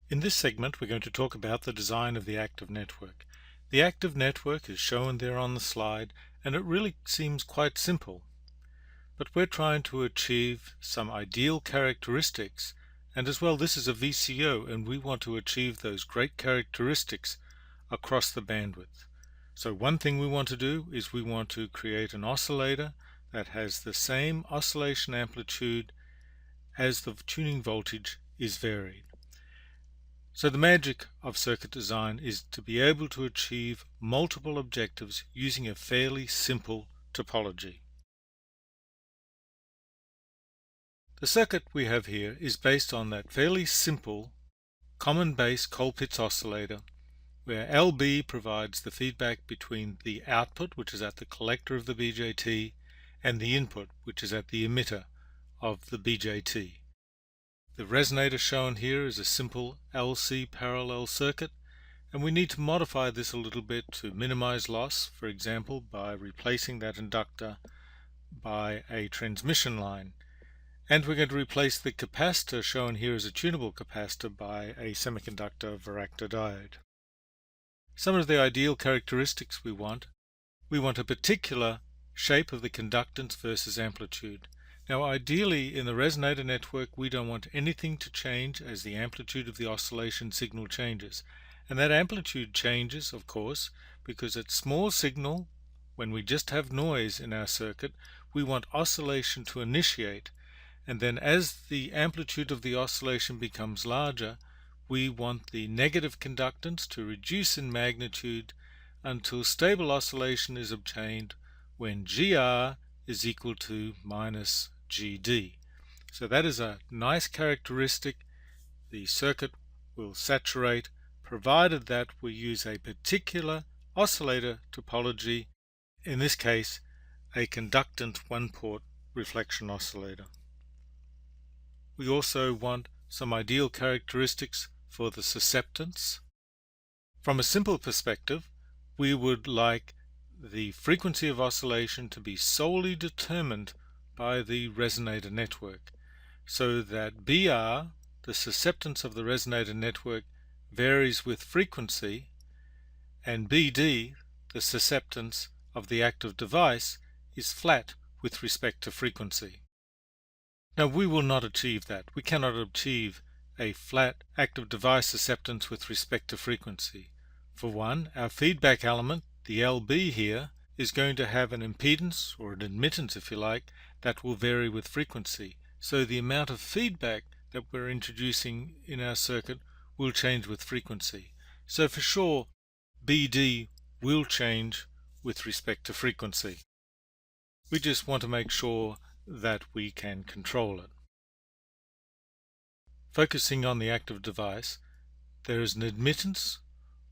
In this segment, we're going to talk about the design of the active network. The active network is shown there on the slide, and it really seems quite simple. But we're trying to achieve some ideal characteristics, and as well, this is a VCO, and we want to achieve those great characteristics across the bandwidth. So one thing we want to do is we want to create an oscillator that has the same oscillation amplitude as the tuning voltage is varied. So the magic of circuit design is to be able to achieve multiple objectives using a fairly simple topology. The circuit we have here is based on that fairly simple common base Colpitts oscillator, where LB provides the feedback between the output, which is at the collector of the BJT, and the input, which is at the emitter of the BJT. The resonator shown here is a simple LC parallel circuit, and we need to modify this a little bit to minimize loss, for example by replacing that inductor by a transmission line. And we're going to replace the capacitor shown here as a tunable capacitor by a semiconductor varactor diode. Some of the ideal characteristics we want a particular shape of the conductance versus amplitude. Now ideally in the resonator network we don't want anything to change as the amplitude of the oscillation signal changes. And that amplitude changes, of course, because at small signal, when we just have noise in our circuit, we want oscillation to initiate. And then as the amplitude of the oscillation becomes larger, we want the negative conductance to reduce in magnitude until stable oscillation is obtained when GR is equal to minus GD. So that is a nice characteristic. The circuit will saturate provided that we use a particular oscillator topology, in this case a conductant one-port reflection oscillator. We also want some ideal characteristics for the susceptance. From a simple perspective, we would like the frequency of oscillation to be solely determined by the resonator network, so that BR, the susceptance of the resonator network, varies with frequency, and BD, the susceptance of the active device, is flat with respect to frequency. Now we will not achieve that. We cannot achieve a flat active device susceptance with respect to frequency. For one, our feedback element, the LB here, is going to have an impedance, or an admittance if you like, that will vary with frequency. So the amount of feedback that we're introducing in our circuit will change with frequency. So for sure, BD will change with respect to frequency. We just want to make sure that we can control it. Focusing on the active device, there is an admittance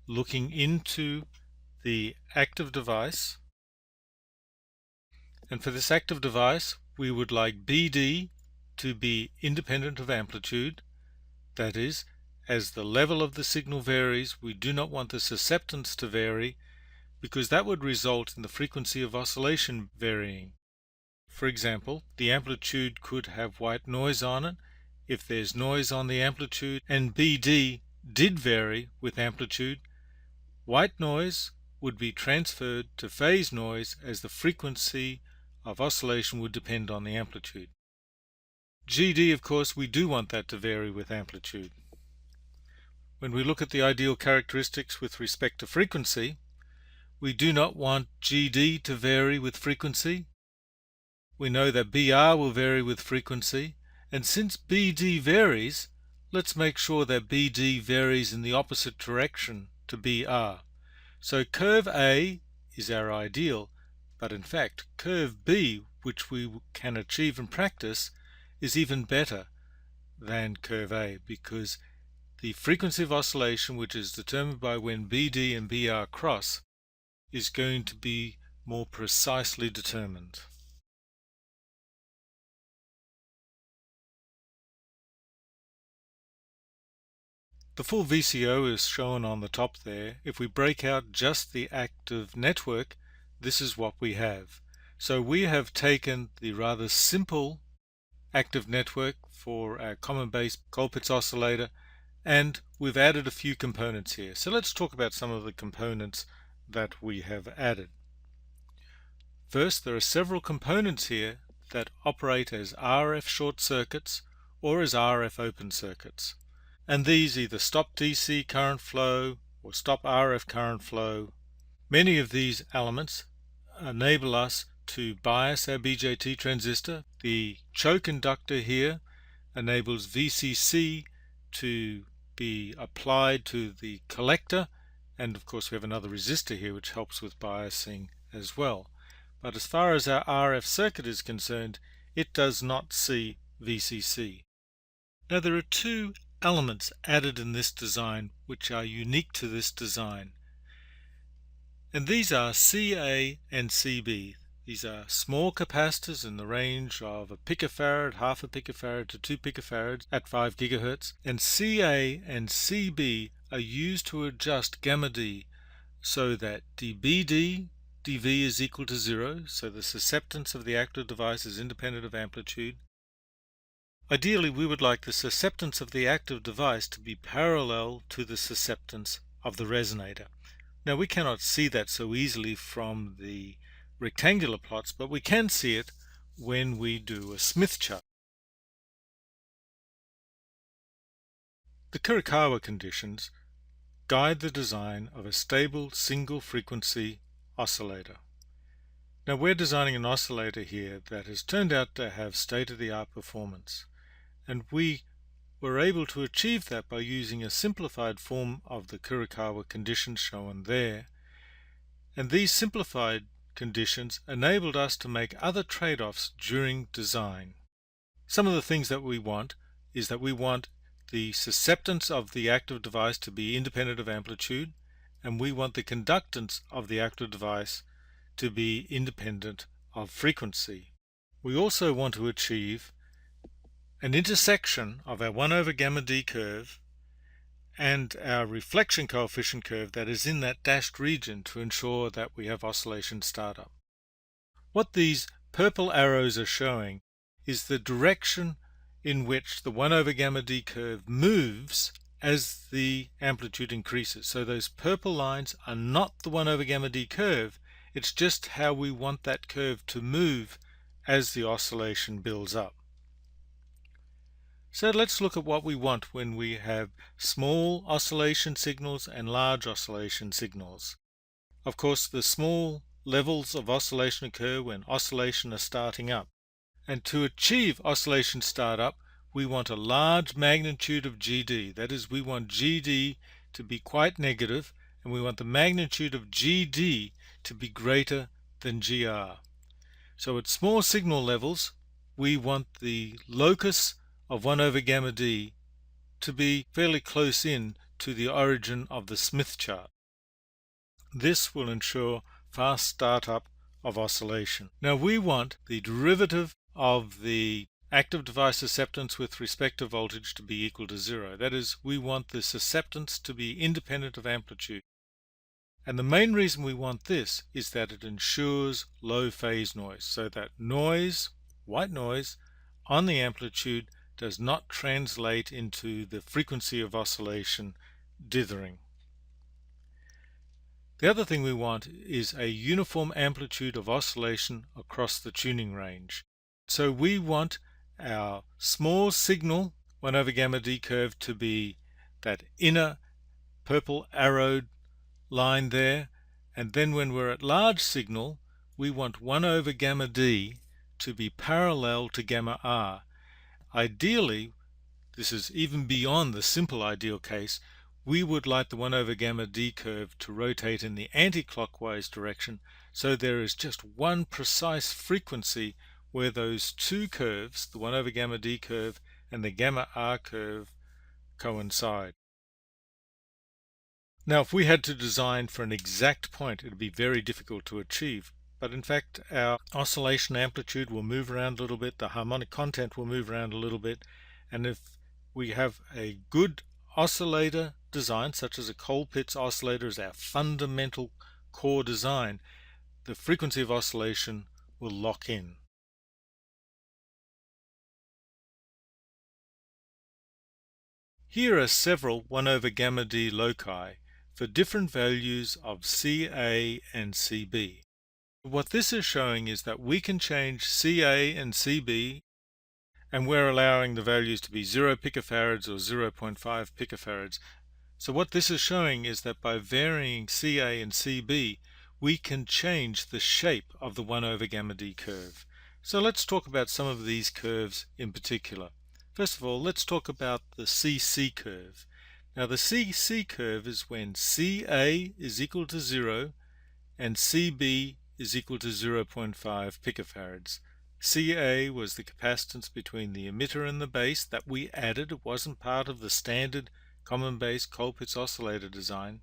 looking into the active device, and for this active device we would like BD to be independent of amplitude. That is, as the level of the signal varies, we do not want the susceptance to vary, because that would result in the frequency of oscillation varying. For example, the amplitude could have white noise on it. If there's noise on the amplitude and BD did vary with amplitude, white noise would be transferred to phase noise as the frequency of oscillation would depend on the amplitude. GD, of course, we do want that to vary with amplitude. When we look at the ideal characteristics with respect to frequency, we do not want GD to vary with frequency. We know that BR will vary with frequency, and since BD varies, let's make sure that BD varies in the opposite direction to BR. So curve A is our ideal, but in fact curve B, which we can achieve in practice, is even better than curve A, because the frequency of oscillation, which is determined by when BD and BR cross, is going to be more precisely determined. The full VCO is shown on the top there. If we break out just the active network, this is what we have. So we have taken the rather simple active network for our common base Colpitts oscillator and we've added a few components here. So let's talk about some of the components that we have added. First, there are several components here that operate as RF short circuits or as RF open circuits. And these either stop DC current flow or stop RF current flow. Many of these elements enable us to bias our BJT transistor. The choke inductor here enables VCC to be applied to the collector, and of course we have another resistor here which helps with biasing as well. But as far as our RF circuit is concerned, it does not see VCC. Now there are two elements added in this design which are unique to this design, and these are CA and CB. These are small capacitors in the range of a picofarad, half a picofarad to 2 picofarads at 5 gigahertz, and CA and CB are used to adjust gamma D so that dBd dV is equal to 0, so the susceptance of the active device is independent of amplitude. Ideally, we would like the susceptance of the active device to be parallel to the susceptance of the resonator. Now we cannot see that so easily from the rectangular plots, but we can see it when we do a Smith chart. The Kurokawa conditions guide the design of a stable single frequency oscillator. Now we're designing an oscillator here that has turned out to have state-of-the-art performance, and we were able to achieve that by using a simplified form of the Kurokawa conditions shown there. And these simplified conditions enabled us to make other trade-offs during design. Some of the things that we want is that we want the susceptance of the active device to be independent of amplitude, and we want the conductance of the active device to be independent of frequency. We also want to achieve an intersection of our 1 over gamma D curve and our reflection coefficient curve that is in that dashed region to ensure that we have oscillation startup. What these purple arrows are showing is the direction in which the 1 over gamma D curve moves as the amplitude increases. So those purple lines are not the 1 over gamma D curve, it's just how we want that curve to move as the oscillation builds up. So let's look at what we want when we have small oscillation signals and large oscillation signals. Of course, the small levels of oscillation occur when oscillation is starting up. And to achieve oscillation startup, we want a large magnitude of GD. That is, we want GD to be quite negative, and we want the magnitude of GD to be greater than GR. So at small signal levels, we want the locus of 1 over gamma D to be fairly close in to the origin of the Smith chart. This will ensure fast startup of oscillation. Now we want the derivative of the active device susceptance with respect to voltage to be equal to 0. That is, we want the susceptance to be independent of amplitude. And the main reason we want this is that it ensures low phase noise, so that noise, white noise, on the amplitude does not translate into the frequency of oscillation dithering. The other thing we want is a uniform amplitude of oscillation across the tuning range. So we want our small signal 1 over gamma D curve to be that inner purple arrowed line there, and then when we're at large signal we want 1 over gamma D to be parallel to gamma R. Ideally, this is even beyond the simple ideal case, we would like the 1 over gamma D curve to rotate in the anti-clockwise direction, so there is just one precise frequency where those two curves, the 1 over gamma D curve and the gamma R curve, coincide. Now if we had to design for an exact point, it would be very difficult to achieve. But in fact our oscillation amplitude will move around a little bit, the harmonic content will move around a little bit, and if we have a good oscillator design, such as a Colpitt's oscillator as our fundamental core design, the frequency of oscillation will lock in. Here are several 1 over gamma d loci for different values of Ca and Cb. What this is showing is that we can change Ca and Cb, and we're allowing the values to be 0 picofarads or 0.5 picofarads. So what this is showing is that by varying Ca and Cb, we can change the shape of the 1 over gamma d curve. So let's talk about some of these curves in particular. First of all, let's talk about the Cc curve. Now the Cc curve is when Ca is equal to 0 and Cb is equal to 0.5 picofarads. Ca was the capacitance between the emitter and the base that we added. It wasn't part of the standard common base Colpitts oscillator design.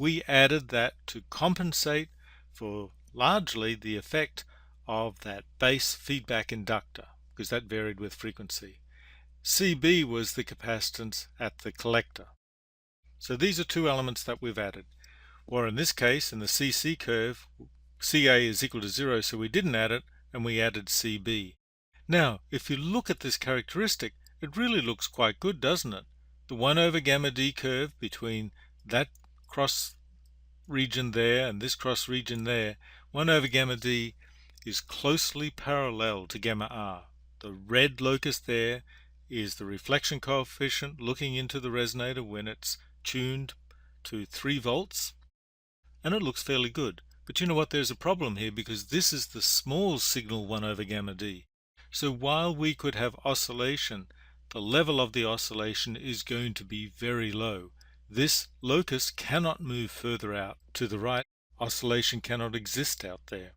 We added that to compensate for largely the effect of that base feedback inductor, because that varied with frequency. Cb was the capacitance at the collector. So these are two elements that we've added. Or in this case, in the Cc curve, Ca is equal to 0, so we didn't add it, and we added Cb. Now, if you look at this characteristic, it really looks quite good, doesn't it? The 1 over gamma d curve between that cross region there and this cross region there, 1 over gamma d is closely parallel to gamma r. The red locus there is the reflection coefficient looking into the resonator when it's tuned to 3 volts, and it looks fairly good. But you know what, there's a problem here, because this is the small signal 1 over gamma d. So while we could have oscillation, the level of the oscillation is going to be very low. This locus cannot move further out to the right. Oscillation cannot exist out there.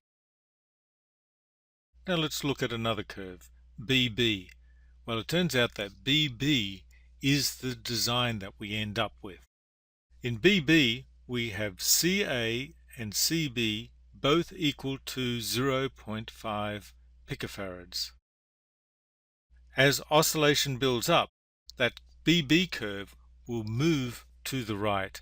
Now let's look at another curve, BB. Well, it turns out that BB is the design that we end up with. In BB, we have Ca and Cb both equal to 0.5 picofarads. As oscillation builds up, that BB curve will move to the right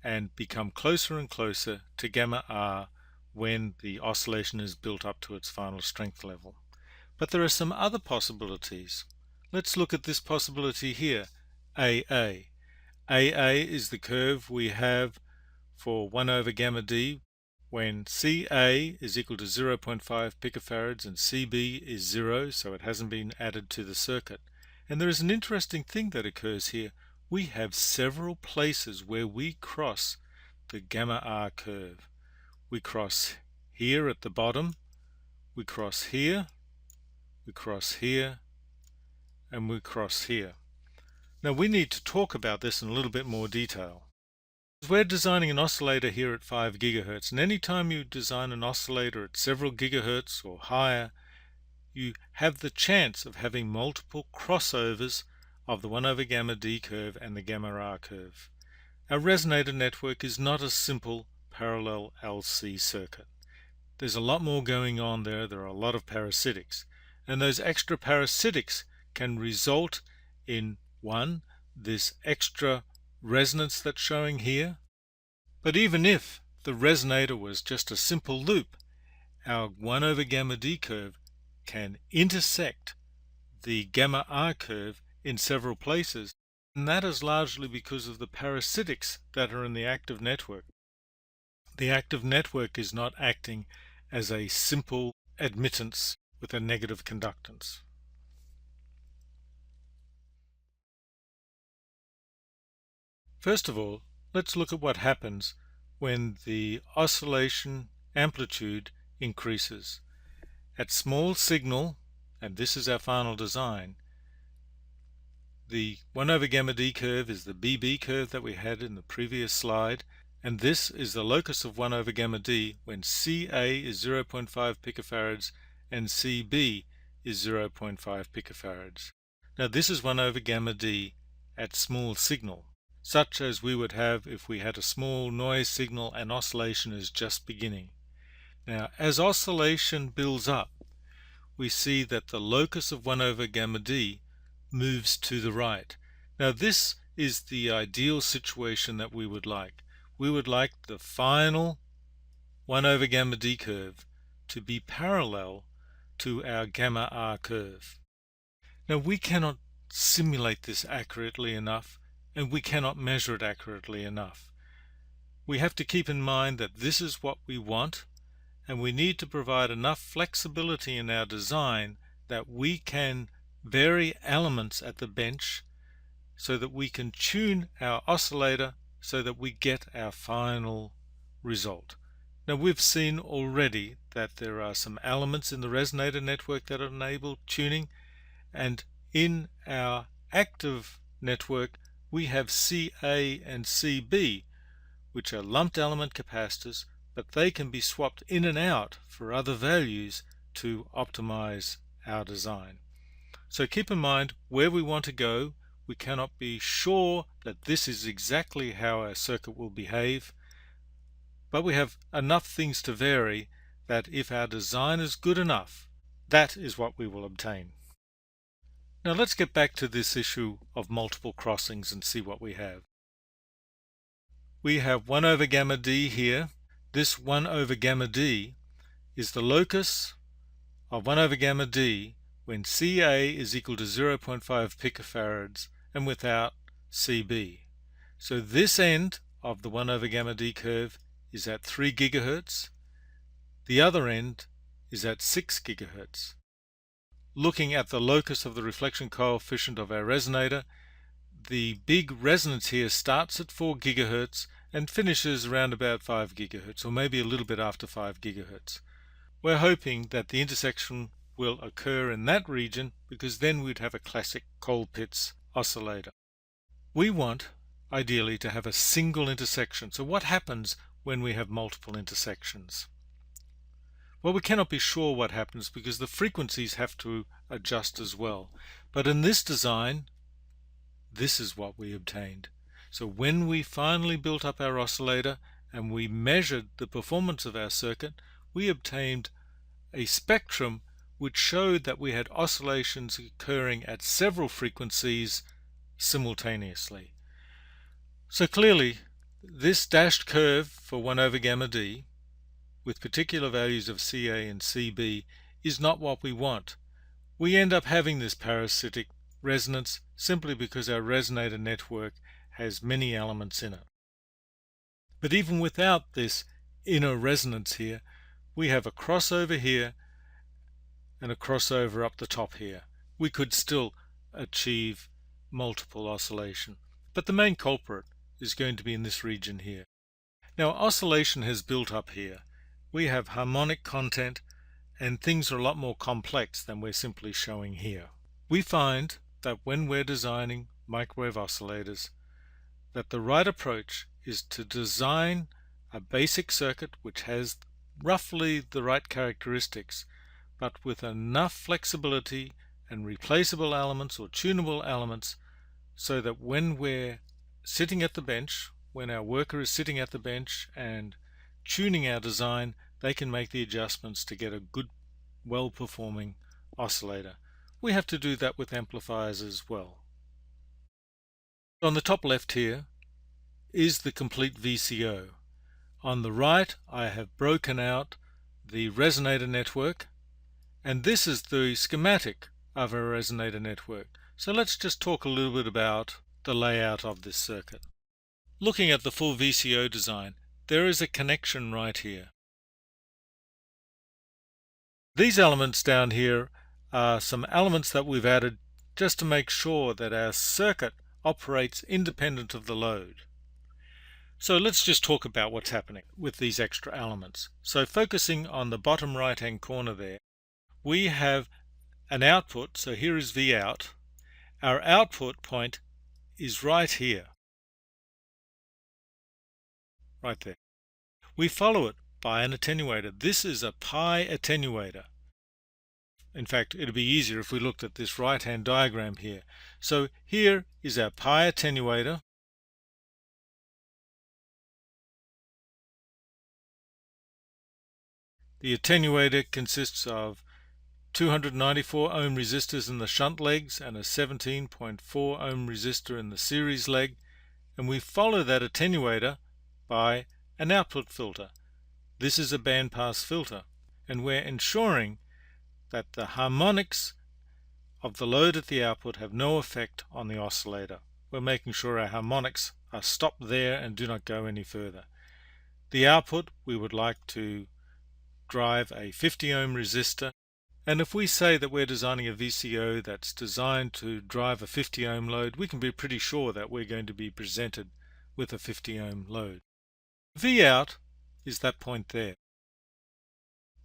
and become closer and closer to gamma r when the oscillation is built up to its final strength level. But there are some other possibilities. Let's look at this possibility here, AA. AA is the curve we have for 1 over gamma d when Ca is equal to 0.5 picofarads and Cb is 0, so it hasn't been added to the circuit. And there is an interesting thing that occurs here. We have several places where we cross the gamma r curve. We cross here at the bottom, we cross here, we cross here, and we cross here. Now we need to talk about this in a little bit more detail. We're designing an oscillator here at 5 gigahertz, and anytime you design an oscillator at several gigahertz or higher, you have the chance of having multiple crossovers of the 1 over gamma d curve and the gamma r curve. Our resonator network is not a simple parallel LC circuit. There's a lot more going on there. There are a lot of parasitics, and those extra parasitics can result in, one, this extra resonance that's showing here. But even if the resonator was just a simple loop, our 1 over gamma d curve can intersect the gamma r curve in several places, and that is largely because of the parasitics that are in the active network. The active network is not acting as a simple admittance with a negative conductance. First of all, let's look at what happens when the oscillation amplitude increases. At small signal, and this is our final design, the 1 over gamma d curve is the BB curve that we had in the previous slide, and this is the locus of 1 over gamma d when Ca is 0.5 picofarads and Cb is 0.5 picofarads. Now this is 1 over gamma d at small signal, such as we would have if we had a small noise signal and oscillation is just beginning. Now, as oscillation builds up, we see that the locus of 1 over gamma d moves to the right. Now, this is the ideal situation that we would like. We would like the final 1 over gamma d curve to be parallel to our gamma r curve. Now, we cannot simulate this accurately enough and we cannot measure it accurately enough. We have to keep in mind that this is what we want, and we need to provide enough flexibility in our design that we can vary elements at the bench so that we can tune our oscillator so that we get our final result. Now, we've seen already that there are some elements in the resonator network that enable tuning, and in our active network we have CA and CB, which are lumped element capacitors, but they can be swapped in and out for other values to optimize our design. So keep in mind where we want to go. We cannot be sure that this is exactly how our circuit will behave, but we have enough things to vary that if our design is good enough, that is what we will obtain. Now let's get back to this issue of multiple crossings and see what we have. We have 1 over gamma d here. This 1 over gamma d is the locus of 1 over gamma d when Ca is equal to 0.5 picofarads and without Cb. So this end of the 1 over gamma d curve is at 3 gigahertz. The other end is at 6 gigahertz. Looking at the locus of the reflection coefficient of our resonator, the big resonance here starts at 4 gigahertz and finishes around about 5 gigahertz, or maybe a little bit after 5 gigahertz. We're hoping that the intersection will occur in that region because then we'd have a classic Colpitts oscillator. We want, ideally, to have a single intersection. So what happens when we have multiple intersections? Well, we cannot be sure what happens because the frequencies have to adjust as well. But in this design, this is what we obtained. So when we finally built up our oscillator and we measured the performance of our circuit, we obtained a spectrum which showed that we had oscillations occurring at several frequencies simultaneously. So clearly, this dashed curve for 1 over gamma d with particular values of Ca and Cb is not what we want. We end up having this parasitic resonance simply because our resonator network has many elements in it. But even without this inner resonance here, we have a crossover here and a crossover up the top here. We could still achieve multiple oscillation, but the main culprit is going to be in this region here. Now, oscillation has built up here. We have harmonic content and things are a lot more complex than we're simply showing here. We find that when we're designing microwave oscillators, that the right approach is to design a basic circuit which has roughly the right characteristics, but with enough flexibility and replaceable elements or tunable elements so that when we're sitting at the bench, when our worker is sitting at the bench and tuning our design, they can make the adjustments to get a good, well-performing oscillator. We have to do that with amplifiers as well. On the top left here is the complete VCO. On the right, I have broken out the resonator network, and this is the schematic of a resonator network. So let's just talk a little bit about the layout of this circuit. Looking at the full VCO design, there is a connection right here. These elements down here are some elements that we've added just to make sure that our circuit operates independent of the load. So let's just talk about what's happening with these extra elements. So focusing on the bottom right hand corner there, we have an output. So here is V out. Our output point is right here, right there. We follow it by an attenuator. This is a pi attenuator. In fact, it would be easier if we looked at this right hand diagram here. So here is our pi attenuator. The attenuator consists of 294 ohm resistors in the shunt legs and a 17.4 ohm resistor in the series leg, and we follow that attenuator by an output filter. This is a bandpass filter, and we're ensuring that the harmonics of the load at the output have no effect on the oscillator. we're making sure our harmonics are stopped there and do not go any further. The output, we would like to drive a 50 ohm resistor, and if we say that we're designing a VCO that's designed to drive a 50 ohm load, we can be pretty sure that we're going to be presented with a 50 ohm load. V out is that point there.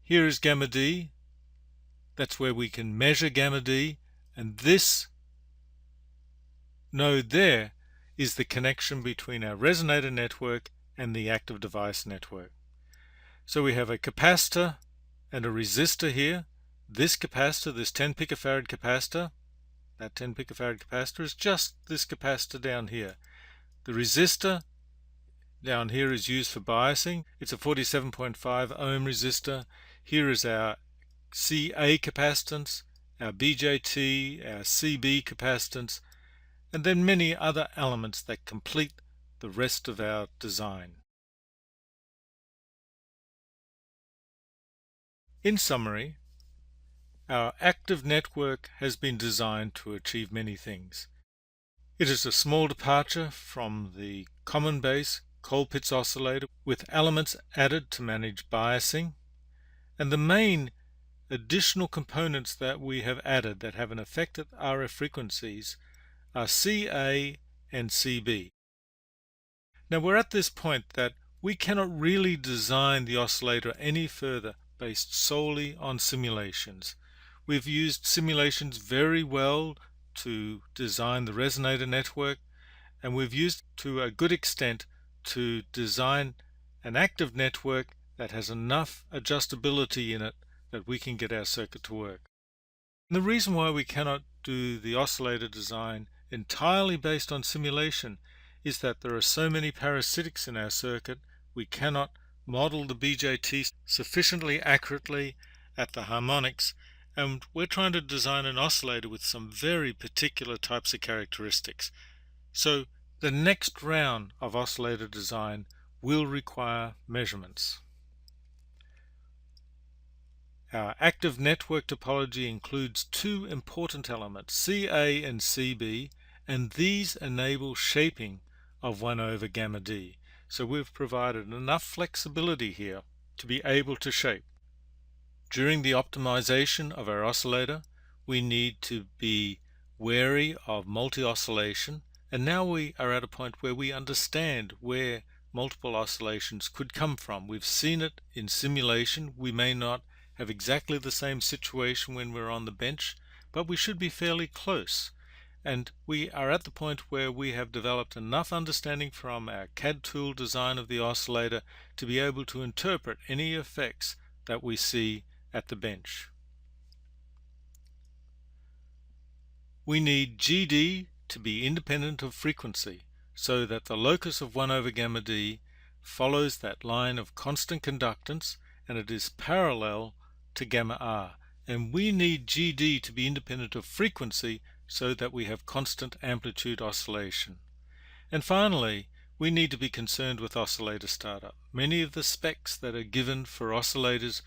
Here is gamma D. That's where we can measure gamma D, and this node there is the connection between our resonator network and the active device network. So we have a capacitor and a resistor here. This capacitor, this 10 picofarad capacitor, that 10 picofarad capacitor is just this capacitor down here. The resistor down here is used for biasing. It's a 47.5 ohm resistor. Here is our CA capacitance, our BJT, our CB capacitance, and then many other elements that complete the rest of our design. In summary, our active network has been designed to achieve many things. It is a small departure from the common base Colpitts oscillator with elements added to manage biasing, and the main additional components that we have added that have an effect at RF frequencies are CA and CB. Now we're at this point that we cannot really design the oscillator any further based solely on simulations. We've used simulations very well to design the resonator network, and we've used to a good extent to design an active network that has enough adjustability in it that we can get our circuit to work. And the reason why we cannot do the oscillator design entirely based on simulation is that there are so many parasitics in our circuit, we cannot model the BJT sufficiently accurately at the harmonics, and we're trying to design an oscillator with some very particular types of characteristics. So the next round of oscillator design will require measurements. Our active network topology includes two important elements, CA and CB, and these enable shaping of 1 over gamma D. So we've provided enough flexibility here to be able to shape. During the optimization of our oscillator, we need to be wary of multi-oscillation, and now we are at a point where we understand where multiple oscillations could come from. We've seen it in simulation. We may not have exactly the same situation when we're on the bench, but we should be fairly close. And we are at the point where we have developed enough understanding from our CAD tool design of the oscillator to be able to interpret any effects that we see at the bench. We need GD to be independent of frequency so that the locus of 1 over gamma D follows that line of constant conductance and it is parallel to gamma R. And we need GD to be independent of frequency so that we have constant amplitude oscillation. And finally, we need to be concerned with oscillator startup. Many of the specs that are given for oscillators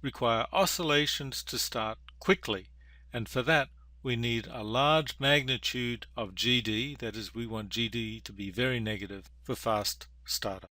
require oscillations to start quickly, and for that we need a large magnitude of GD, that is, we want GD to be very negative for fast startup.